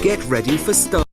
Get ready for start.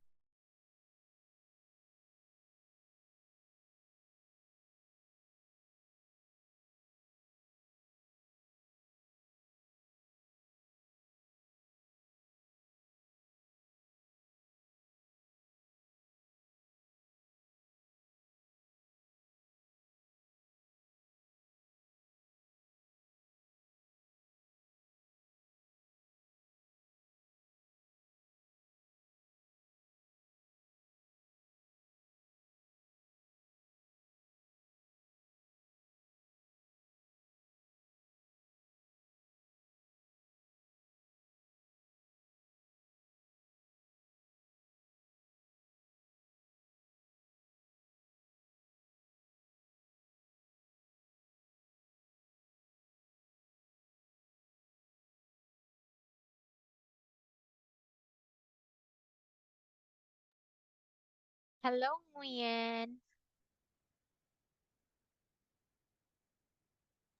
Hello, Nguyen.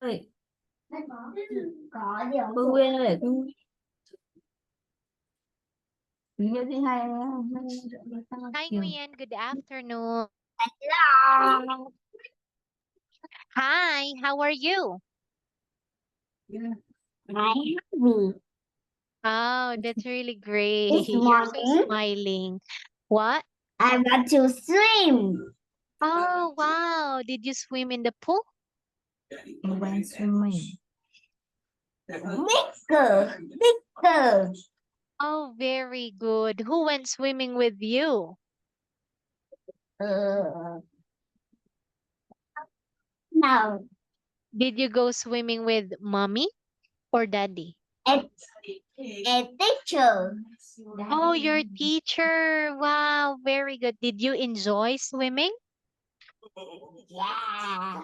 Ơi, cô Nguyên ơi, Quý Nguyên thứ hai Hi, chiều. Nguyen. Good afternoon. Hi, how are you? Oh, that's really great. This You're so morning, smiling. What? I want to swim. Oh, wow. Did you swim in the pool? I went swimming. Bigger, bigger. Oh, very good. Who went swimming with you? Uh, now, Did you go swimming with mommy or daddy? a, a teacher. Oh, your teacher. Wow, very good. Did you enjoy swimming? Yeah.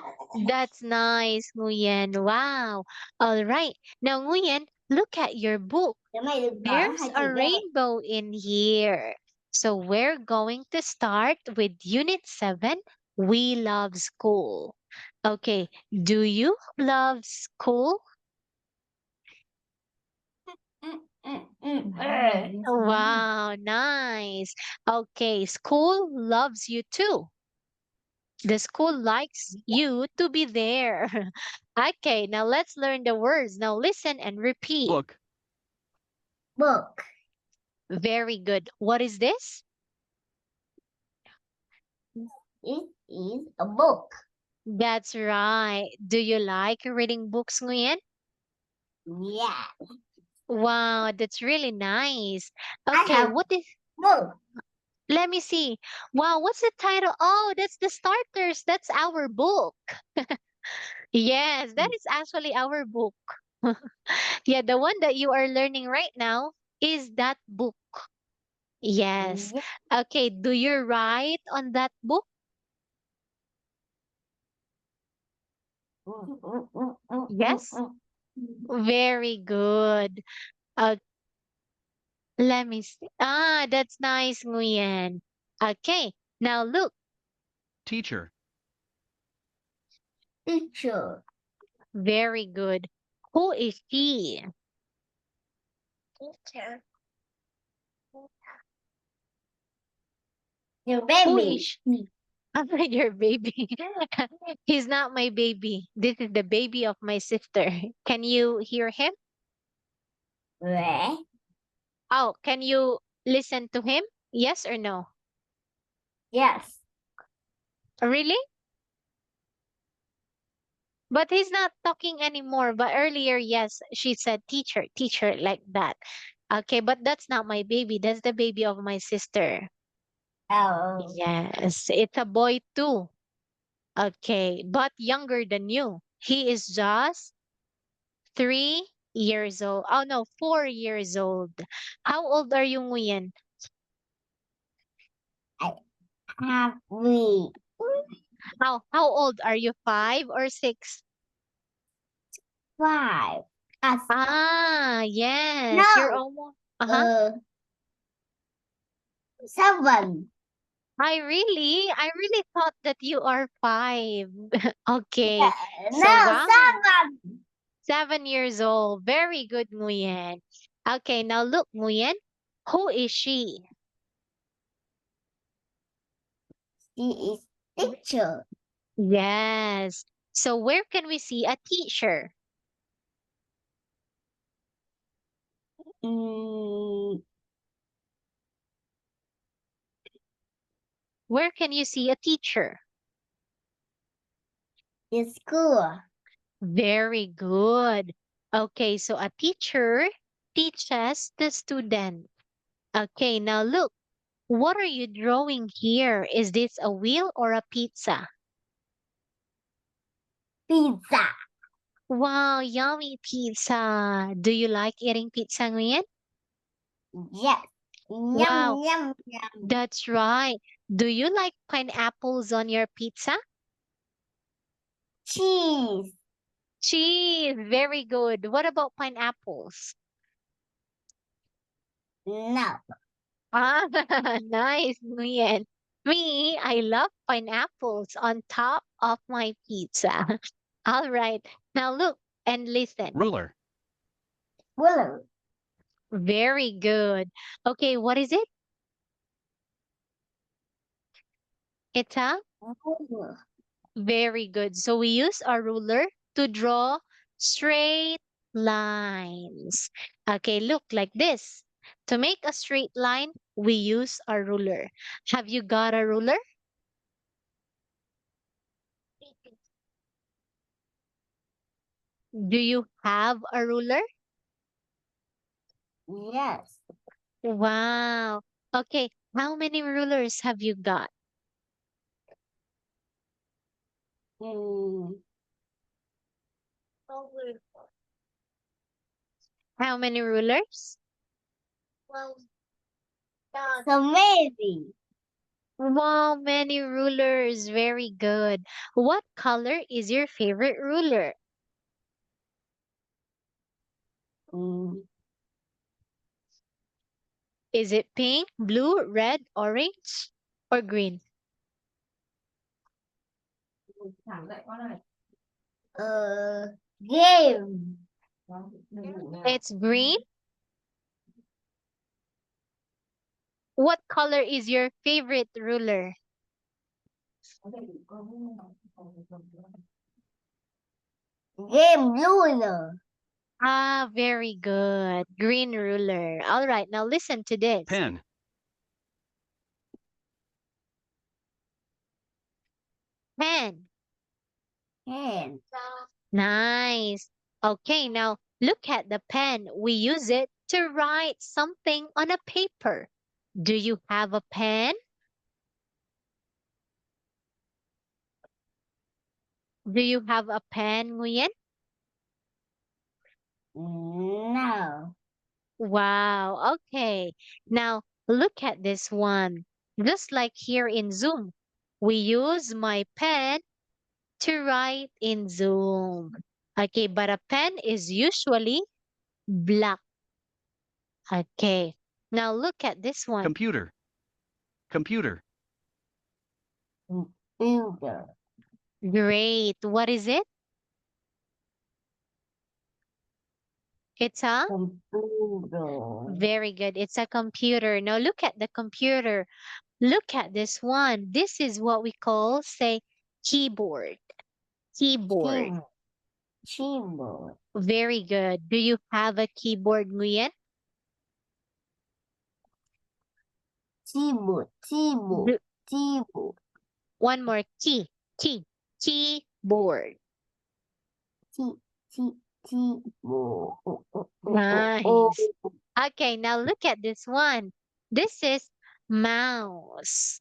That's nice, Nguyen. Wow. All right. Now, Nguyen, look at your book. Cái mày được gỡ There's hai chữ a ghét. rainbow in here. So we're going to start with Unit 7. We love school. Okay. Do you love school? Wow, nice. Okay, school loves you too. The school likes you to be there. Okay, now let's learn the words. Now listen and repeat. Book. Book. Very good. What is this? It is a book. That's right. Do you like reading books, Nguyen? Yeah. Wow, that's really nice. I Okay, have what is, book. let me see. Wow, what's the title? Oh, that's the starters. That's our book. Yes, that is actually our book. Yeah, the one that you are learning right now is that book. Yes. Yeah. Okay, do you write on that book? Yes. Very good. Uh, let me see. Ah, that's nice, Nguyen. Okay, now look. Teacher. Teacher. Very good. Who is she? Teacher. Your Who is baby. she? I'm not your baby. He's not my baby. This is the baby of my sister. Can you hear him? Where? Oh, can you listen to him? Yes or no? Yes. Really? But he's not talking anymore. But earlier, yes, she said teacher, teacher, like that. Okay, but that's not my baby. That's the baby of my sister. Oh. Yes, it's a boy too. Okay, but younger than you. He is just 3 years old. Oh no, 4 years old. How old are you, Nguyen? I have we. How old are you? 5 or 6? Five. Us. Ah, yes, you're No. almost. Uh-huh. Uh. Seven. I really thought that you are 5. Okay. Yeah. So No. wow, Seven. 7 years old. Very good, Nguyen. Okay, now look, Nguyen. Who is she? She is teacher. Yes. So where can we see a teacher? Mm, Where can you see a teacher? in school. Very good. Okay, so a teacher teaches the student. Okay, now look, what are you drawing here? Is this a wheel or a pizza? Pizza. Wow, yummy pizza. Do you like eating pizza, Nguyen? Yes. Wow, Yum, yum, yum. that's right. Do you like pineapples on your pizza? Cheese. Cheese, very good. What about pineapples? No. Ah, nice, Nguyen. Me, I love pineapples on top of my pizza. All right, now look and listen. ruler, Willow. Very good. Okay, what is it? It's a Willow. very good. So we use our ruler to draw straight lines. Okay, look like this. To make a straight line, we use our ruler. Have you got a ruler? Do you have a ruler? Yes. Wow. Okay, how many rulers have you got? Mm, How many rulers? so maybe. Wow, many rulers. Very good. What color is your favorite ruler? Mm, Is it pink, blue, red, orange, or green? uh, game. It's green. What color is your favorite ruler? Game Luna. Ah, very good. Green ruler. All right, now listen to this. pen, Pen. Hand. Nice. Okay, now look at the pen. We use it to write something on a paper. Do you have a pen? Do you have a pen, Nguyen? No. Wow, okay. Now look at this one. Just like here in Zoom, we use my pen to write in Zoom. Okay, but a pen is usually black. Okay. Now look at this one. computer, computer, Computer. Great. What is it? It's a Computer. very good. It's a computer. Now look at the computer. Look at this one. This is what we call, say, keyboard. Keyboard. Keyboard. Keyboard. Very good. Do you have a keyboard, Nguyen? Keyboard. Keyboard. Do- Keyboard. One more key. Keyboard. Key. Key. Keyboard. Nice. Okay, now look at this one. This is mouse.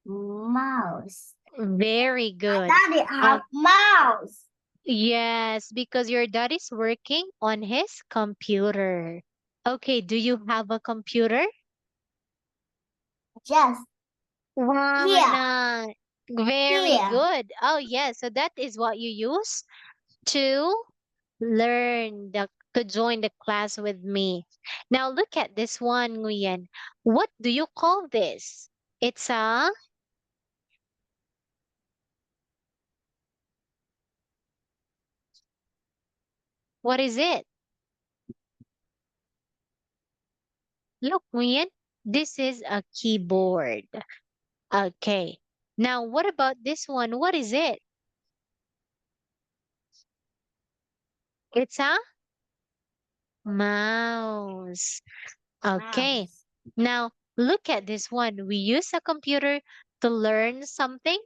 Mouse. Very good. Daddy have mouse. Yes, because your dad is working on his computer. Okay, do you have a computer? Yes. Wow, Here. nice. Very Here. good. Oh, yes. So that is what you use to learn to join the class with me. Now look at this one, Nguyen. What do you call this? It's a what is it? Look, Nguyen, this is a keyboard. Okay. Now, what about this one? What is it? It's a mouse. Okay. Mouse. Now, look at this one. We use a computer to learn something,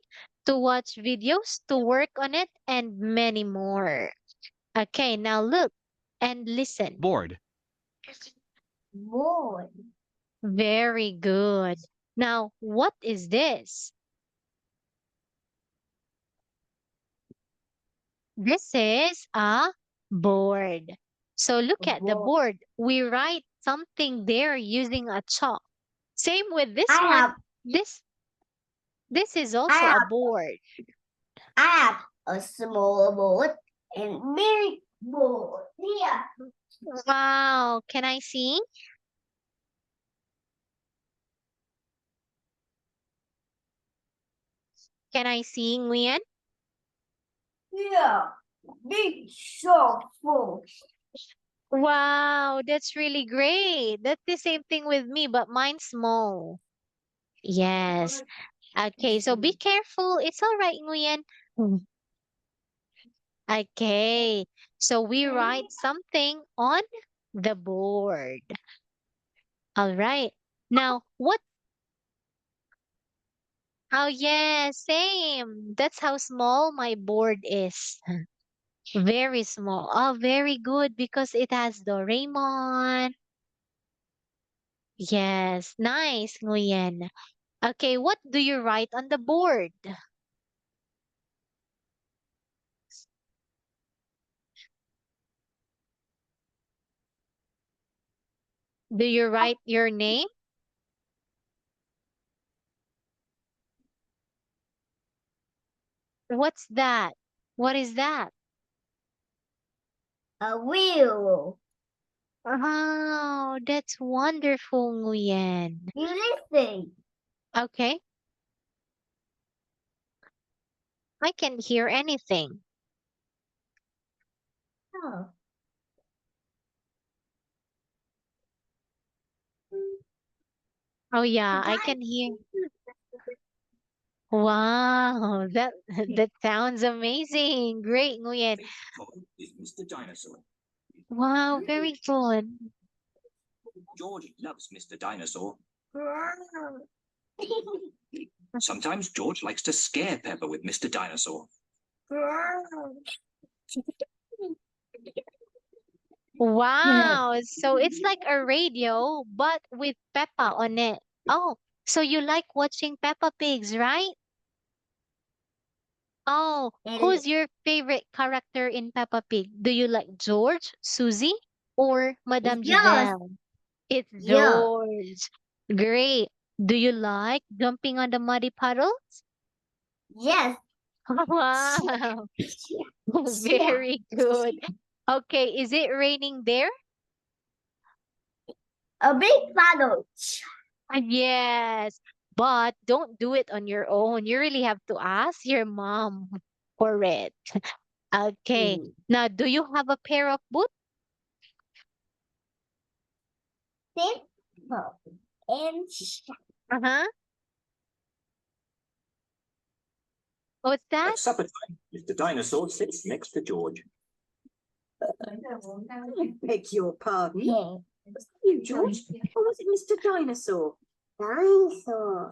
to watch videos, to work on it, and many more. Okay, now look and listen. Board. Board. Very good. Now, what is this? This is a board. So look at the Board. board. We write something there using a chalk. Same with this I one. have This is also I a have board. I have a small board and big board. Here. Wow, can I see? Can I see, Nguyen? Here. Big shuffle. Wow, that's really great. That's the same thing with me, but mine's small. Yes. Okay, so be careful. It's all right, Nguyen. Mm. Okay, so we write something on the board. All right. Now, what? Oh, yeah, same. That's how small my board is. Very small. Oh, very good because it has Doraemon. Yes, nice, Nguyen. Okay, what do you write on the board? Do you write your name? What's that? What is that? A wheel. Oh, that's wonderful, Nguyen. You listen. Okay, I can't hear anything. Oh. Oh yeah, I can hear. Wow, that that sounds amazing. Great, Nguyen. Is Mr. Dinosaur. Wow, very good. George loves Mr. Dinosaur. Sometimes George likes to scare Pepper with Mr. Dinosaur. Wow, so it's like a radio, but with Peppa on it. Oh, so you like watching Peppa Pigs, right? Oh, And who's your favorite character in Peppa Pig? Do you like George, Susie, or it's Madame yours. Giselle? It's Yours. George. Great. Do you like jumping on the muddy puddles? Yes. Wow, very good. Okay, is it raining there? A big puddle. Yes, but don't do it on your own. You really have to ask your mom for it. Okay, Mm. now do you have a pair of boots? Simple. And Uh-huh. What's that? At supper time, Mr. Dinosaur sits next to George. I beg your pardon. yeah. Was that you, George? Or was it Mr. Dinosaur? Dinosaur.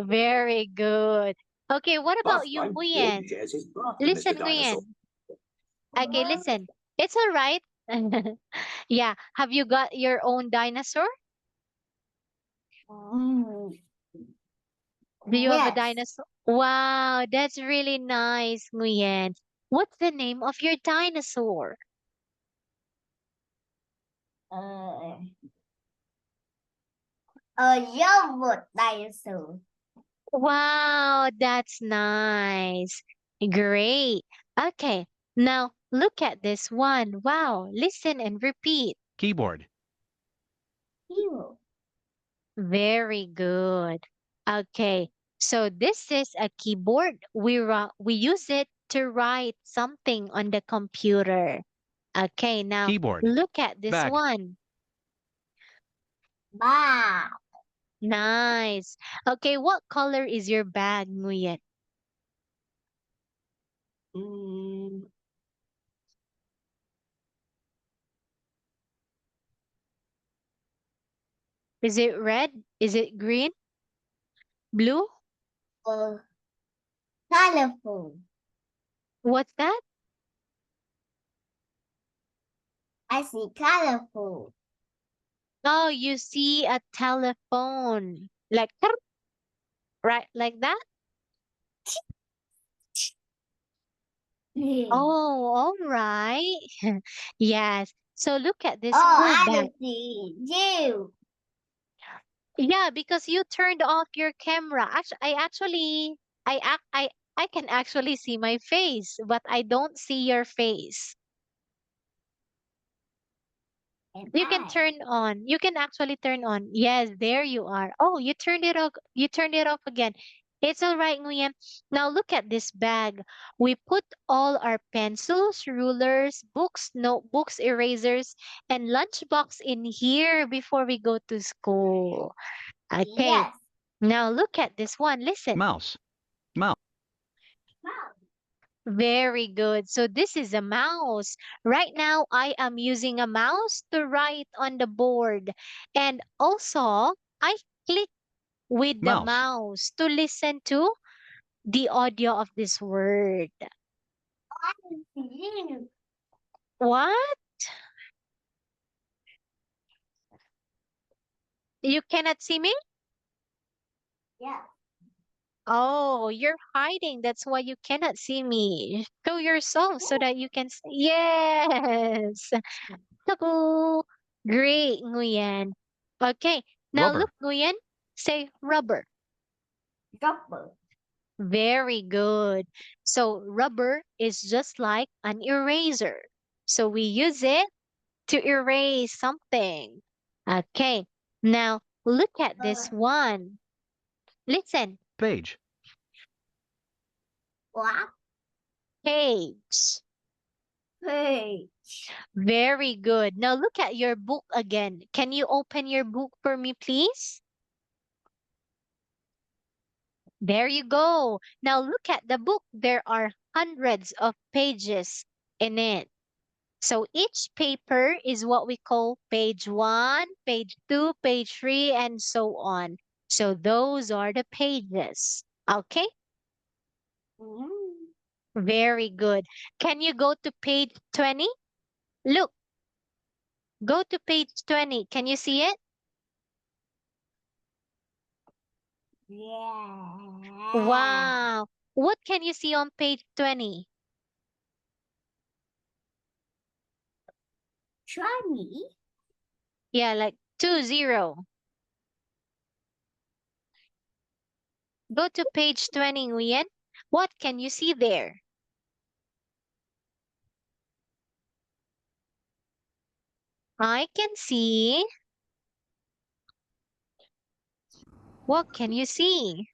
Very good. Okay, what Bath about you, time, Nguyen? George shares his bath with Listen, Mr. Dinosaur. Nguyen. Okay, listen. It's all right. Yeah, have you got your own dinosaur? Mm. Do you have a Yes. dinosaur? Wow, that's really nice, Nguyen. What's the name of your dinosaur? Uh, a yogurt dinosaur. Wow, that's nice. Great. Okay, now look at this one. Wow, listen and repeat. Keyboard. Ew. Very good. Okay, so this is a keyboard. We use it to write something on the computer. Okay, now Keyboard. look at this Bag. one. Bag. Nice. Okay, what color is your bag, Nguyen? Mm, Is it red? Is it green? Blue? uh, Telephone. What's that? I see colorful. Oh, you see a telephone. Like, right, like that? Oh, Oh, all right. Yes. So look at this school I bag. can see you. Yeah, because you turned off your camera. I can actually see my face, but I don't see your face. And You can I. turn on. You can actually turn on. Yes, there you are. Oh, you turned it off. You turned it off again. It's all right, Nguyen. Now look at this bag. We put all our pencils, rulers, books, notebooks, erasers, and lunchbox in here before we go to school. Okay. Yes. Now look at this one. Listen. Mouse. Mouse. Mouse. Very good. So this is a mouse. Right now, I am using a mouse to write on the board. And also, I click with the Mouse. mouse to listen to the audio of this word. I can see you. What? You cannot see me? Yes. Oh, you're hiding. That's why you cannot see me. Show yourself so that you can see. Yes. Taku. Great, Nguyen. Okay. Now look, Rubber. Nguyen. Say rubber. Rubber. Very good. So rubber is just like an eraser. So we use it to erase something. Okay. Now look at this one. Listen. Page. What? Page. Hey. Very good. Now look at your book again. Can you open your book for me, please? There you go. Now look at the book. There are hundreds of pages in it. So each paper is what we call page 1, page 2, page 3, and so on. So those are the pages. Okay? Mm. Very good. Can you go to page 20? Look, go to page 20. Can you see it? Yeah. Wow. What can you see on page 20? Try me. Yeah, like 20. Go to page 20, Nguyen. What can you see there? I can see. What can you see?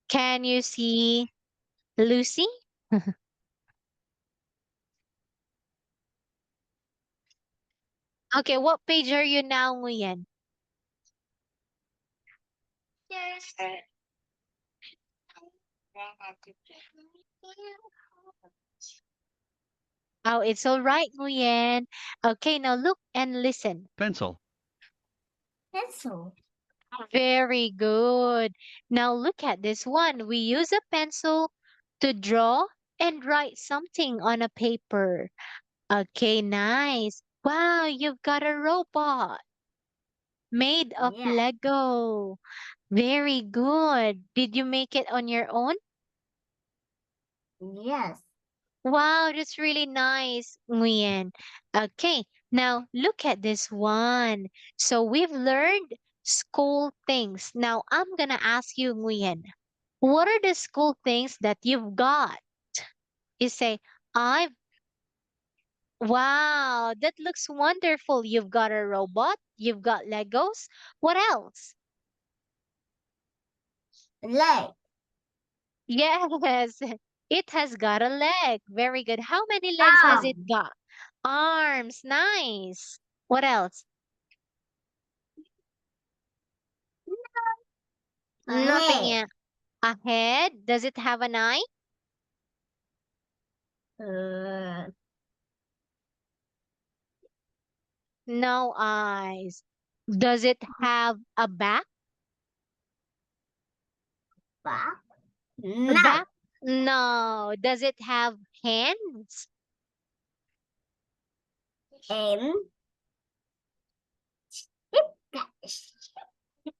Can you see Lucy? Okay, what page are you now, Nguyen? Yes. Oh, it's all right, Nguyen. Okay, now look and listen. Pencil. Pencil. Very good. Now look at this one. We use a pencil to draw and write something on a paper. Okay, nice. Wow, you've got a robot made of Yeah. Lego. Very good. Did you make it on your own? Yes. Wow, that's really nice, Nguyen. Okay, now look at this one. So we've learned school things. Now I'm gonna ask you, Nguyen, what are the school things that you've got? You say, I've, wow, that looks wonderful. You've got a robot, you've got Legos. What else? Leg. Yes, it has got a leg. Very good. How many legs has it Arm. got? Arms. Nice. What else? Nothing Ahead. yet. A head. Does it have an eye? Uh, No eyes. Does it have a back? back. A No. back? No. Does it have hands? M.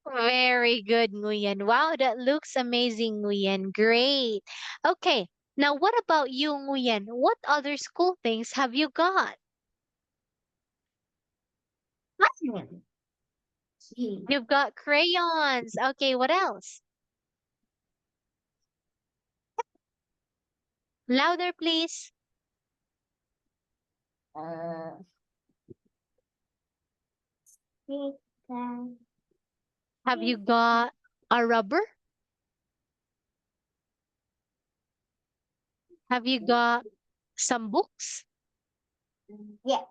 Very good, Nguyen. Wow, that looks amazing, Nguyen. Great. Okay. Now, what about you, Nguyen? What other school things have you got? Button. You've got crayons. Okay, what else? Louder, please. Uh, Have you got a rubber? Have you got some books? yeah.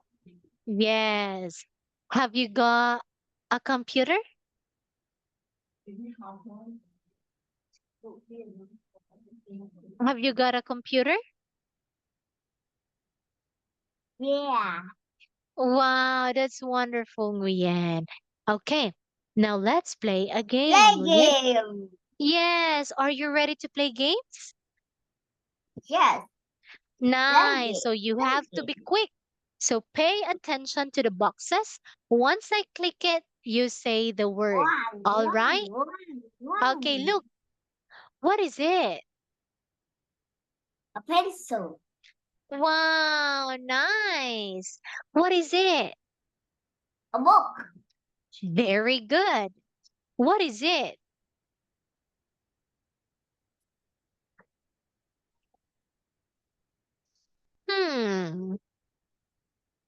Yes. Have you got a computer? Have you got a computer? Yeah. Wow, that's wonderful, Nguyen. Okay, now let's play a game, Play Nguyen. game. Yes, are you ready to play games? Yes. Nice. game. So you Play have to be game. quick. So pay attention to the boxes. Once I click it, you say the word. One, All one, right? Okay, one. look. What is it? A pencil. Wow, nice. What is it? A book. Very good. What is it? Hmm.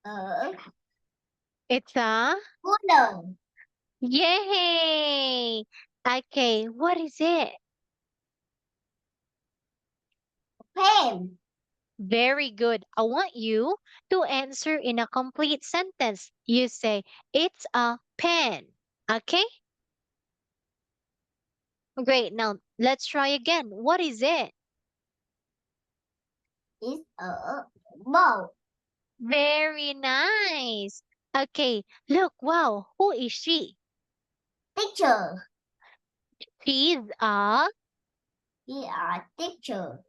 A It's a ruler. yay. Okay, what is it? Pen. Very good. I want you to answer in a complete sentence. You say, it's a pen. Okay? Great. Now, let's try again. What is it? Is a ball. Very nice. Okay, look. Wow. Who is she? Teacher. She's a He a teacher.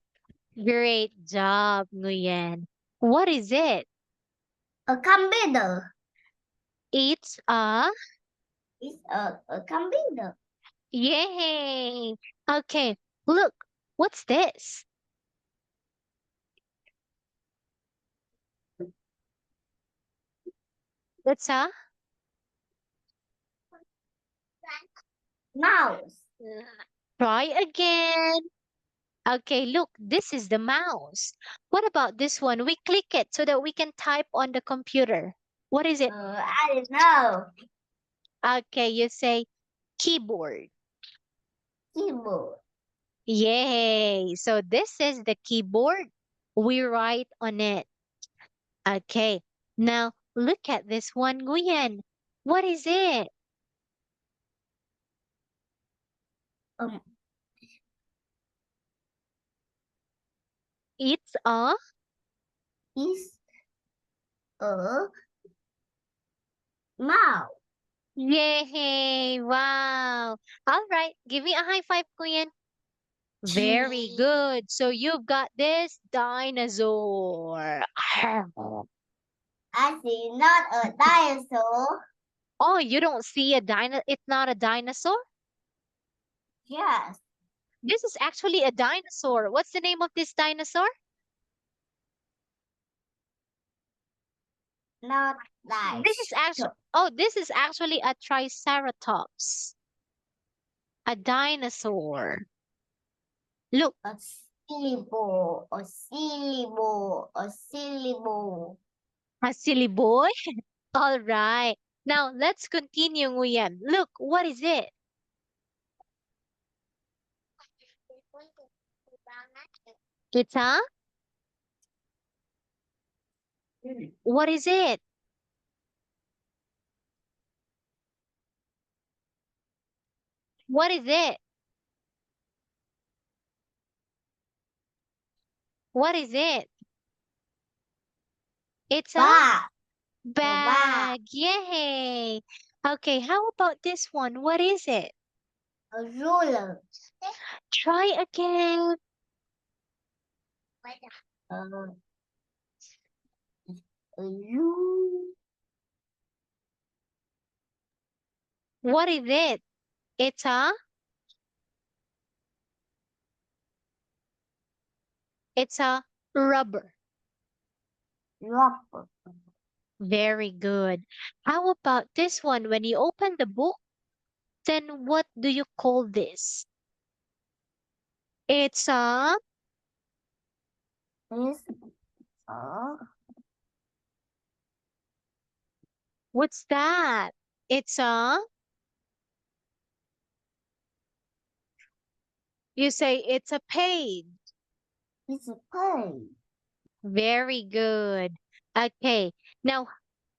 great job, Nguyen. What is it? A computer. It's a Is a computer. yay. Okay, look. What's this? It's a Mouse. try again. Okay, look, this is the mouse. What about this one? We click it so that we can type on the computer. What is it? I don't know. Okay, you say keyboard. Keyboard. Yay. So this is the keyboard. We write on it. Okay. Now look at this one, Nguyen. What is it? Um, It's a is a mouse. yay. Wow. All right. Give me a high five, Nguyen. Very good. So you've got this dinosaur. I see not a dinosaur. Oh, you don't see a dino? It's not a dinosaur? Yes. This is actually a dinosaur. What's the name of this dinosaur? Not like. This is actually, oh, this is actually a triceratops. A dinosaur. Look, A silly ball. A silly ball. A silly ball. a silly boy. All right. Now let's continue, Nguyen. Look, what is it? It's a, what is it? What is it? What is it? It's a Bag. bag. Yay. Okay, how about this one? What is it? A ruler. Try again. Uh, a ruler. What is it? It's a rubber. Rubber. Very good. How about this one? When you open the book, then what do you call this? It's a Is a what's that? It's a you say it's a page. is a page. Very good. Okay. Now,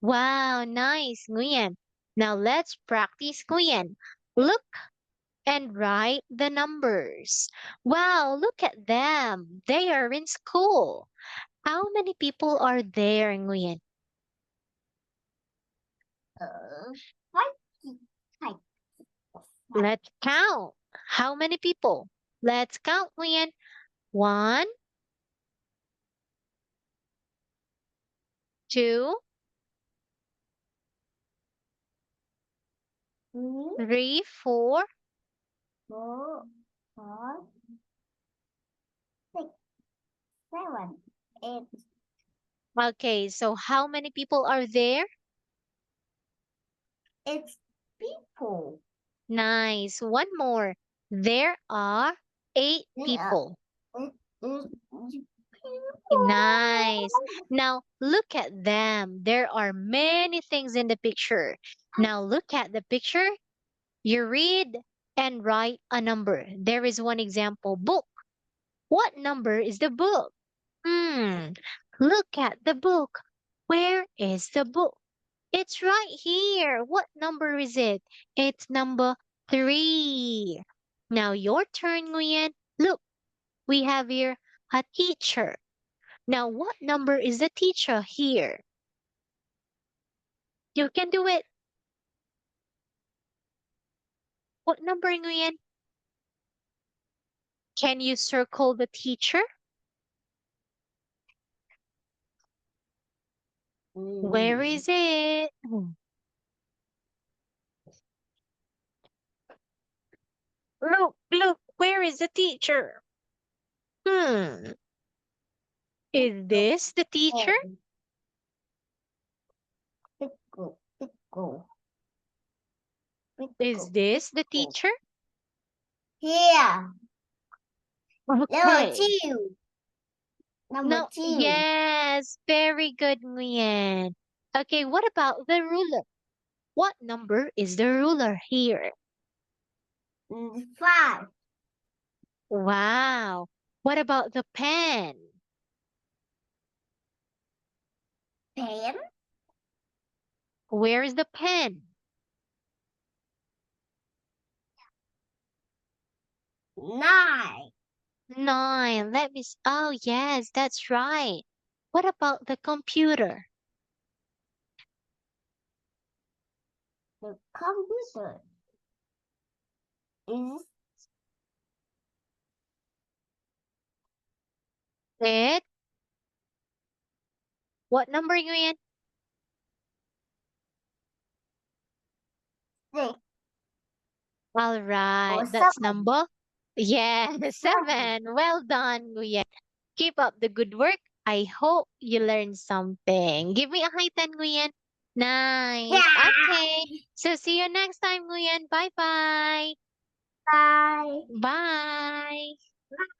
wow, nice, Nguyen. Now let's practice, Nguyen. Look and write the numbers. Wow, look at them. They are in school. How many people are there, Nguyen? Five. Five. Let's count. How many people? Let's count, Nguyen. 1, 2, Three, 3, 4, 4, 5, 6, 7, 8. Okay, so how many people are there? It's people. Nice. One more. There are 8 There are people. It's Nice. Now look at them. There are many things in the picture. Now look at the picture. You read and write a number. There is one example book. What number is the book? Look at the book. Where is the book? It's right here. What number is it? It's number 3. Now your turn, Nguyen. Look, we have here a teacher. Now what number is the teacher here? You can do it. What number, Nguyen? Can you circle the teacher? Where is it? Look, where is the teacher? Is this the teacher? Pickle, pickle, Is this the teacher? Here, number Okay. 2. Number No, 2. yes, very good, Nguyen. Okay, what about the ruler? What number is the ruler here? 5. Wow. What about the pen? 10. Where is the pen? 9. 9. Oh, yes, that's right. What about the computer? The computer is It? What number, Nguyen? 6 All right, or that's 7. number. Yes, 7. Well done, Nguyen. Keep up the good work. I hope you learned something. Give me a high 10, Nguyen. Nice. Okay. So see you next time, Nguyen. Bye-bye. Bye. Bye.